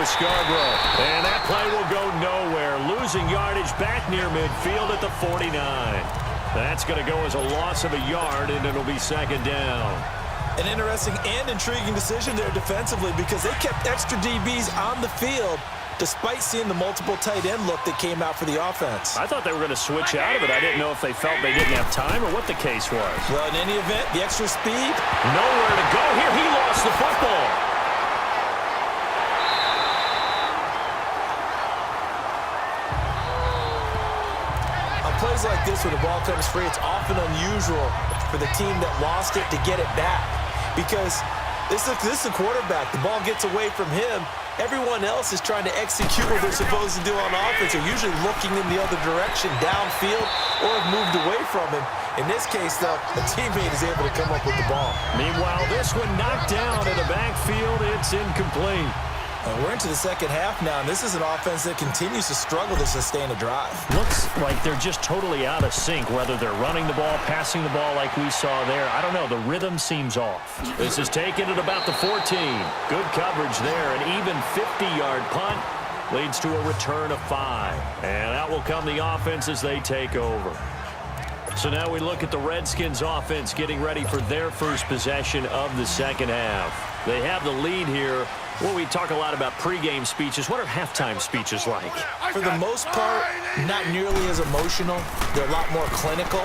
Scarborough. And that play will go nowhere. Losing yardage back near midfield at the 49. That's going to go as a loss of a yard, and it'll be second down. An interesting and intriguing decision there defensively because they kept extra DBs on the field despite seeing the multiple tight end look that came out for the offense. I thought they were going to switch out of it. I didn't know if they felt they didn't have time or what the case was. Well, in any event, the extra speed. Nowhere to go here. He lost the football. On plays like this where the ball comes free, it's often unusual for the team that lost it to get it back because this is a quarterback. The ball gets away from him. Everyone else is trying to execute what they're supposed to do on offense. They're usually looking in the other direction, downfield, or have moved away from him. In this case, though, a teammate is able to come up with the ball. Meanwhile, this one knocked down in the backfield. It's incomplete. And we're into the second half now, and this is an offense that continues to struggle to sustain a drive. Looks like they're just totally out of sync, whether they're running the ball, passing the ball like we saw there. I don't know. The rhythm seems off. This is taken at about the 14. Good coverage there. An even 50-yard punt leads to a return of 5. And out will come the offense as they take over. So now we look at the Redskins offense getting ready for their first possession of the second half. They have the lead here. Well, we talk a lot about pregame speeches. What are halftime speeches like? For the most part, not nearly as emotional. They're a lot more clinical.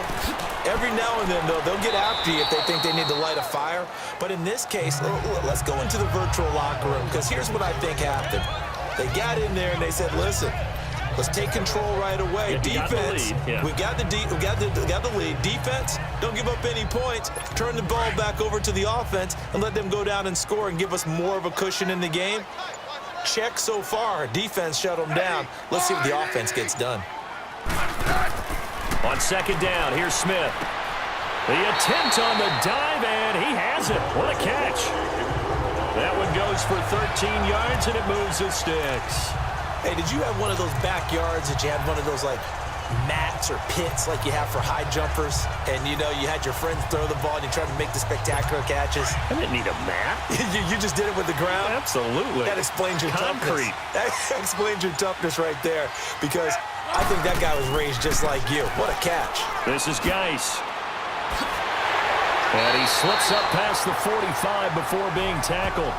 Every now and then, though, they'll get after you if they think they need to light a fire. But in this case, let's go into the virtual locker room because here's what I think happened. They got in there and they said, listen, let's take control right away. Defense, we got the lead. Defense, don't give up any points. Turn the ball back over to the offense and let them go down and score and give us more of a cushion in the game. Check so far. Defense shut them down. Let's see what the offense gets done. On second down, here's Smith. The attempt on the dive, and he has it. What a catch. That one goes for 13 yards, and it moves the sticks. Hey, did you have one of those backyards that you had one of those, like, mats or pits like you have for high jumpers? And, you know, you had your friends throw the ball and you tried to make the spectacular catches? I didn't need a mat. you just did it with the ground? Absolutely. That explains your concrete. Toughness. That explains your toughness right there because I think that guy was raised just like you. What a catch. This is Geis. And he slips up past the 45 before being tackled.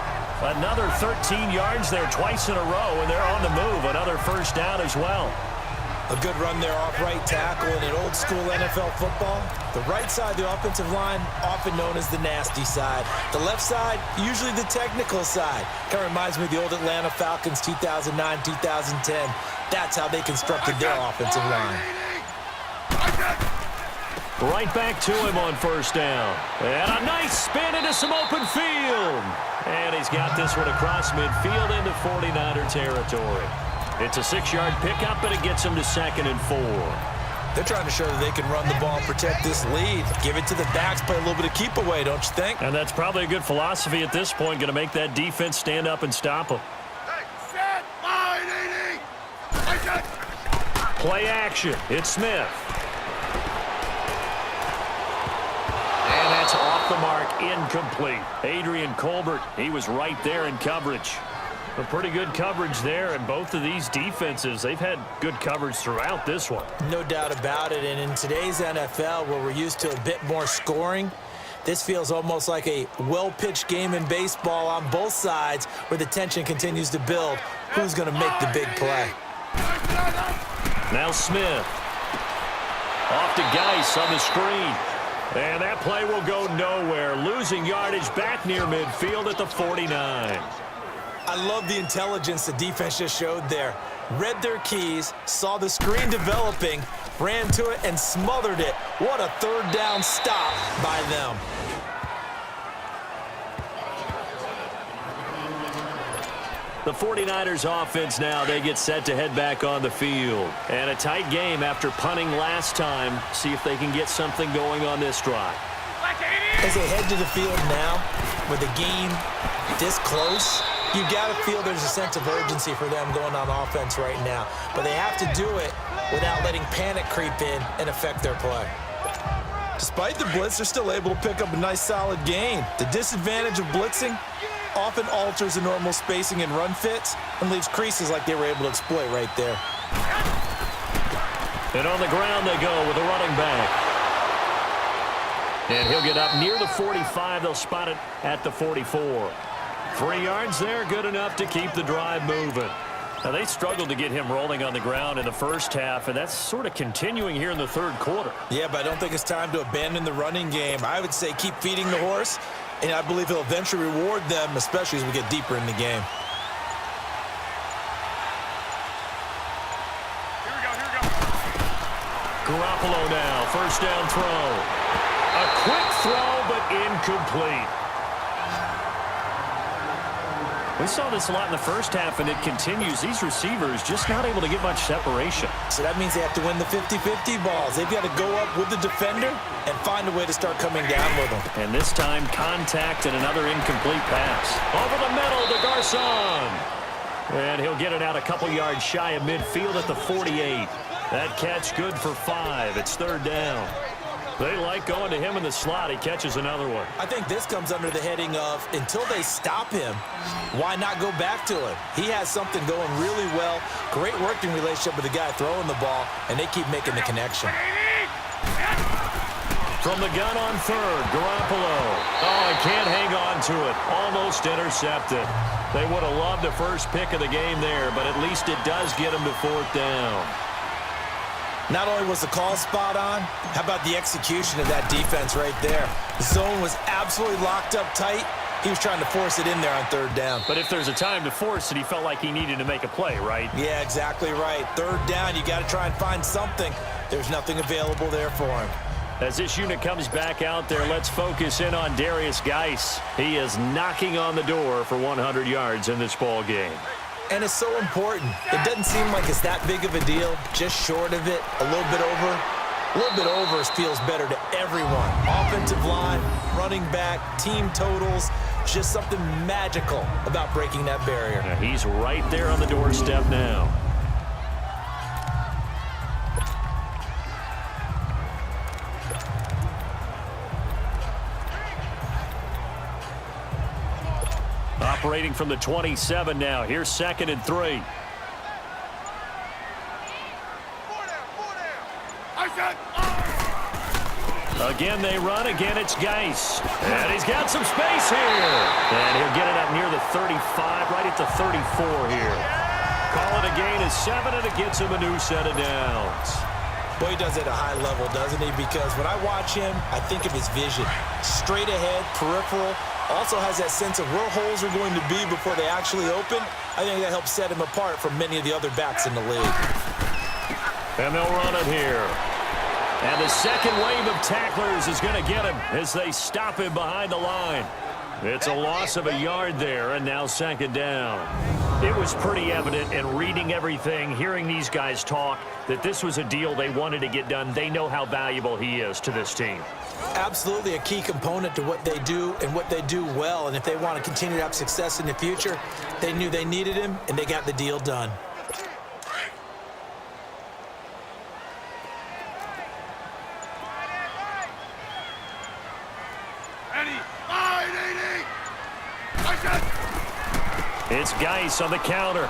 Another 13 yards there twice in a row, and they're on the move. Another first down as well. A good run there off right tackle in an old-school NFL football. The right side of the offensive line, often known as the nasty side. The left side, usually the technical side. Kind of reminds me of the old Atlanta Falcons 2009, 2010. That's how they constructed their offensive line. Right back to him on first down. And a nice spin into some open field. And he's got this one across midfield into 49er territory. It's a 6-yard pickup, and it gets him to 2nd and 4. They're trying to show that they can run the ball and protect this lead. Give it to the backs, play a little bit of keep away, don't you think? And that's probably a good philosophy at this point, going to make that defense stand up and stop them. Play action. It's Smith. And that's off the mark, incomplete. Adrian Colbert, he was right there in coverage. A pretty good coverage there, and both of these defenses, they've had good coverage throughout this one. No doubt about it, and in today's NFL, where we're used to a bit more scoring, this feels almost like a well-pitched game in baseball on both sides where the tension continues to build. Who's going to make the big play? Now Smith. Off to Geis on the screen. And that play will go nowhere. Losing yardage back near midfield at the 49. I love the intelligence the defense just showed there. Read their keys, saw the screen developing, ran to it, and smothered it. What a third down stop by them. The 49ers offense now, they get set to head back on the field. And a tight game after punting last time. See if they can get something going on this drive. As they head to the field now, with the game this close, you got to feel there's a sense of urgency for them going on offense right now. But they have to do it without letting panic creep in and affect their play. Despite the blitz, they're still able to pick up a nice solid gain. The disadvantage of blitzing, often alters the normal spacing and run fits and leaves creases like they were able to exploit right there. And on the ground they go with a running back. And he'll get up near the 45. They'll spot it at the 44. 3 yards there, good enough to keep the drive moving. Now, they struggled to get him rolling on the ground in the first half, and that's sort of continuing here in the third quarter. Yeah, but I don't think it's time to abandon the running game. I would say keep feeding the horse, and I believe he'll eventually reward them, especially as we get deeper in the game. Here we go. Garoppolo now, first down throw. A quick throw, but incomplete. We saw this a lot in the first half, and it continues. These receivers just not able to get much separation. So that means they have to win the 50-50 balls. They've got to go up with the defender and find a way to start coming down with them. And this time, contact and another incomplete pass. Over the middle to Garcon. And he'll get it out a couple yards shy of midfield at the 48. That catch good for 5. It's third down. They like going to him in the slot. He catches another one. I think this comes under the heading of, until they stop him, why not go back to him? He has something going really well. Great working relationship with the guy throwing the ball, and they keep making the connection. From the gun on third, Garoppolo. Oh, he can't hang on to it. Almost intercepted. They would have loved the first pick of the game there, but at least it does get him to fourth down. Not only was the call spot on, how about the execution of that defense right there? The zone was absolutely locked up tight. He was trying to force it in there on third down. But if there's a time to force it, he felt like he needed to make a play, right? Yeah, exactly right. Third down, you got to try and find something. There's nothing available there for him. As this unit comes back out there, let's focus in on Darius Geis. He is knocking on the door for 100 yards in this ball game. And it's so important. It doesn't seem like it's that big of a deal, just short of it, a little bit over. A little bit over feels better to everyone. Offensive line, running back, team totals, just something magical about breaking that barrier. Yeah, he's right there on the doorstep now. Operating from the 27 now. Here's 2nd and 3. Again, they run. Again, it's Geis. And he's got some space here. And he'll get it up near the 35, right at the 34 here. Call it a gain of 7, and it gets him a new set of downs. Boy, he does it at a high level, doesn't he? Because when I watch him, I think of his vision. Straight ahead, peripheral. Also has that sense of where holes are going to be before they actually open. I think that helps set him apart from many of the other backs in the league. And they'll run it here. And the second wave of tacklers is going to get him as they stop him behind the line. It's a loss of a yard there, and now 2nd down. It was pretty evident in reading everything, hearing these guys talk, that this was a deal they wanted to get done. They know how valuable he is to this team. Absolutely a key component to what they do and what they do well. And if they want to continue to have success in the future, they knew they needed him, and they got the deal done. It's Geis on the counter. And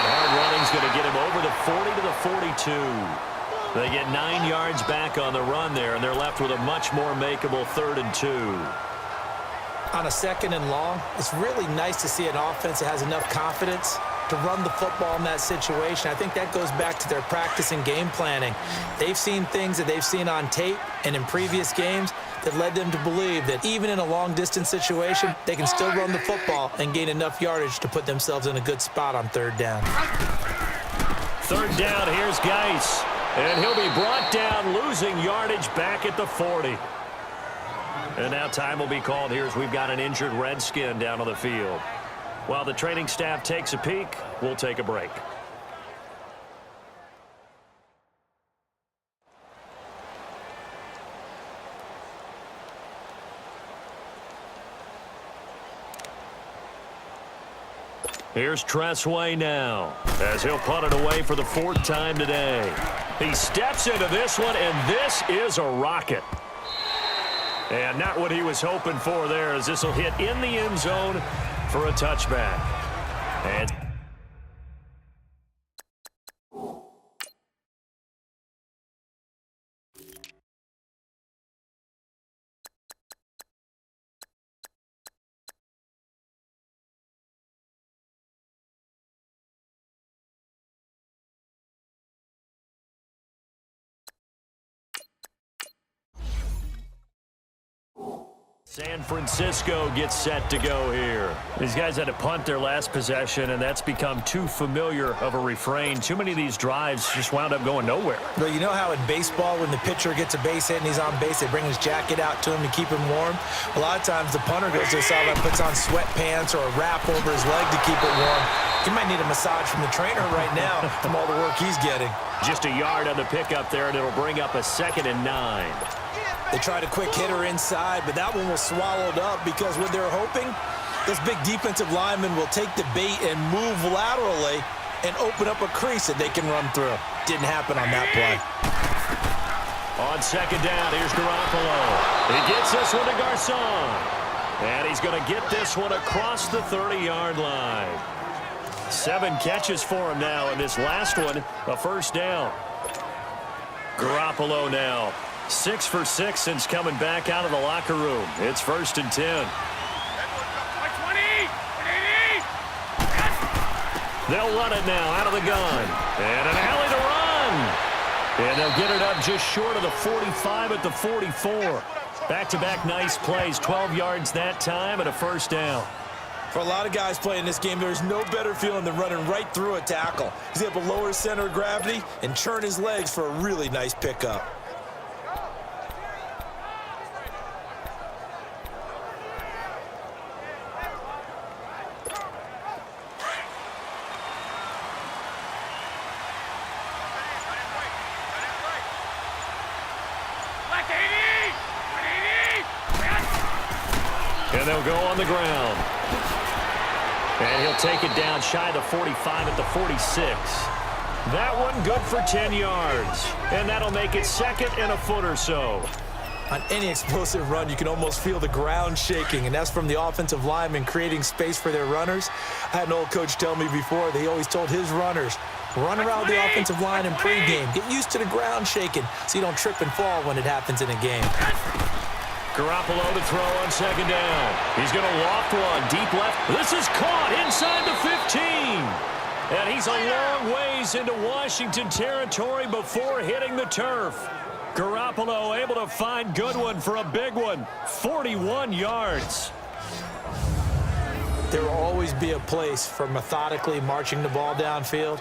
hard running's going to get him over the 40 to the 42. They get 9 yards back on the run there, and they're left with a much more makeable 3rd and 2. On a 2nd and long, it's really nice to see an offense that has enough confidence to run the football in that situation. I think that goes back to their practice and game planning. They've seen things that they've seen on tape and in previous games that led them to believe that even in a long-distance situation, they can still run the football and gain enough yardage to put themselves in a good spot on 3rd down. 3rd down, here's Geis. And he'll be brought down, losing yardage back at the 40. And now time will be called here as we've got an injured Redskin down on the field. While the training staff takes a peek, we'll take a break. Here's Tressway now, as he'll punt it away for the 4th time today. He steps into this one, and this is a rocket. And not what he was hoping for there, as this will hit in the end zone for a touchback. And San Francisco gets set to go here. These guys had to punt their last possession, and that's become too familiar of a refrain. Too many of these drives just wound up going nowhere. Well, you know how in baseball, when the pitcher gets a base hit and he's on base, they bring his jacket out to him to keep him warm? A lot of times the punter goes to the sideline, puts on sweatpants or a wrap over his leg to keep it warm. He might need a massage from the trainer right now from all the work he's getting. Just a yard on the pickup there, and it'll bring up a 2nd and 9. They tried a quick hitter inside, but that one was swallowed up because what they're hoping, this big defensive lineman will take the bait and move laterally and open up a crease that they can run through. Didn't happen on that play. On 2nd down, here's Garoppolo. He gets this one to Garcon. And he's going to get this one across the 30-yard line. 7 catches for him now, and this last one, a first down. Garoppolo now. 6 for 6 since coming back out of the locker room. It's 1st and 10. They'll run it now out of the gun. And an alley to run. And they'll get it up just short of the 45 at the 44. Back-to-back nice plays. 12 yards that time and a first down. For a lot of guys playing this game, there's no better feeling than running right through a tackle. He's able to lower his center of gravity and churn his legs for a really nice pickup. And they'll go on the ground. And he'll take it down shy of the 45 at the 46. That one good for 10 yards. And that'll make it 2nd and a foot or so. On any explosive run, you can almost feel the ground shaking, and that's from the offensive linemen creating space for their runners. I had an old coach tell me before, they always told his runners, run around the offensive line in pregame. Get used to the ground shaking so you don't trip and fall when it happens in a game. Garoppolo to throw on 2nd down. He's going to loft one deep left. This is caught inside the 15. And he's a long ways into Washington territory before hitting the turf. Garoppolo able to find Goodwin for a big one. 41 yards. There will always be a place for methodically marching the ball downfield.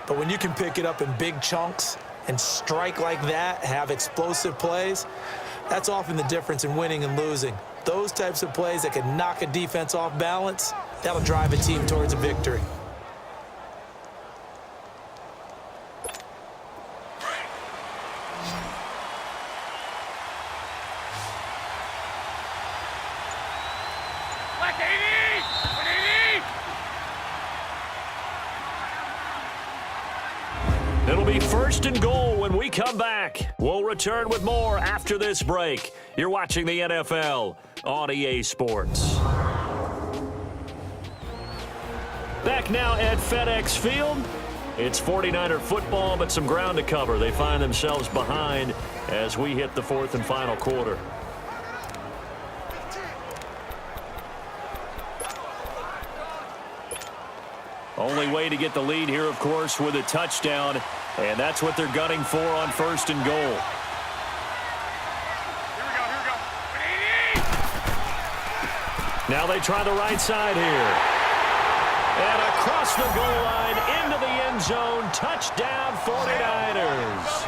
But when you can pick it up in big chunks and strike like that, have explosive plays, that's often the difference in winning and losing. Those types of plays that can knock a defense off balance, that'll drive a team towards a victory. It'll be 1st and goal when we come back. We'll return with more after this break. You're watching the NFL on EA Sports. Back now at FedEx Field. It's 49er football, but some ground to cover. They find themselves behind as we hit the 4th and final quarter. Only way to get the lead here, of course, with a touchdown, and that's what they're gunning for on 1st and goal. Now they try the right side here. And across the goal line, into the end zone, touchdown 49ers.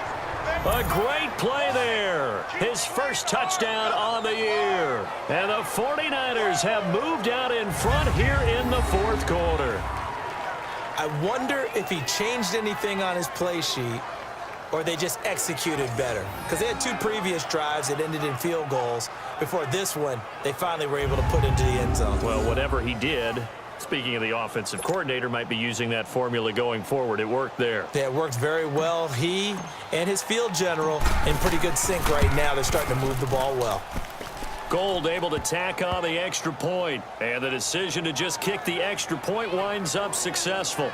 A great play there. His first touchdown on the year. And the 49ers have moved out in front here in the 4th quarter. I wonder if he changed anything on his play sheet or they just executed better. Because they had 2 previous drives that ended in field goals. Before this one, they finally were able to put into the end zone. Well, whatever he did, speaking of the offensive coordinator, might be using that formula going forward. It worked there. Yeah, it worked very well. He and his field general in pretty good sync right now. They're starting to move the ball well. Gold able to tack on the extra point. And the decision to just kick the extra point winds up successful.